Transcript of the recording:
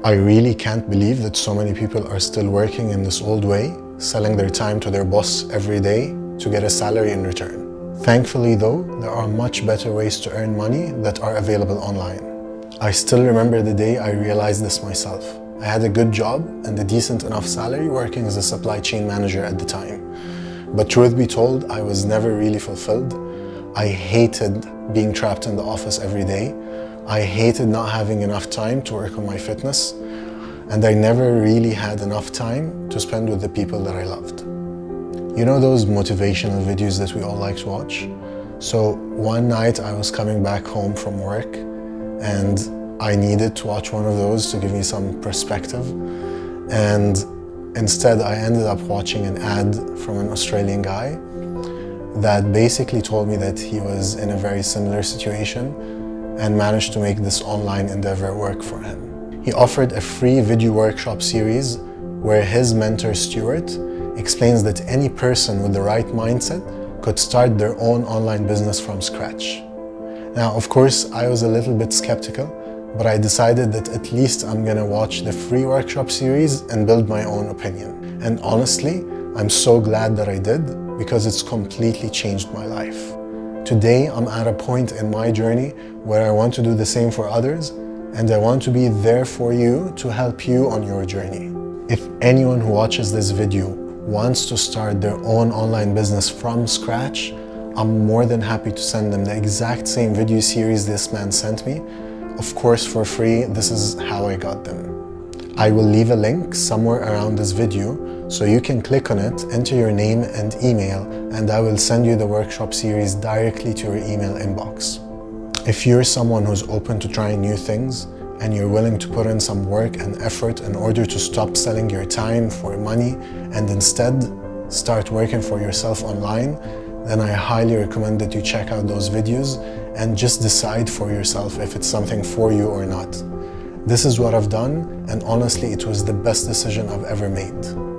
I really can't believe that so many people are still working in this old way, selling their time to their boss every day to get a salary in return. Thankfully though, there are much better ways to earn money that are available online. I still remember the day I realized this myself. I had a good job and a decent enough salary working as a supply chain manager at the time. But truth be told, I was never really fulfilled. I hated being trapped in the office every day. I hated not having enough time to work on my fitness, and I never really had enough time to spend with the people that I loved. You know those motivational videos that we all like to watch? So one night I was coming back home from work and I needed to watch one of those to give me some perspective, and instead I ended up watching an ad from an Australian guy that basically told me that he was in a very similar situation and managed to make this online endeavor work for him. He offered a free video workshop series where his mentor Stuart explains that any person with the right mindset could start their own online business from scratch. Now, of course, I was a little bit skeptical, but I decided that at least I'm gonna watch the free workshop series and build my own opinion. And honestly, I'm so glad that I did, because it's completely changed my life. Today, I'm at a point in my journey where I want to do the same for others, and I want to be there for you to help you on your journey. If anyone who watches this video wants to start their own online business from scratch, I'm more than happy to send them the exact same video series this man sent me. Of course, for free. This is how I got them. I will leave a link somewhere around this video so you can click on it, enter your name and email, and I will send you the workshop series directly to your email inbox. If you're someone who's open to trying new things and you're willing to put in some work and effort in order to stop selling your time for money and instead start working for yourself online, then I highly recommend that you check out those videos and just decide for yourself if it's something for you or not. This is what I've done, and honestly, it was the best decision I've ever made.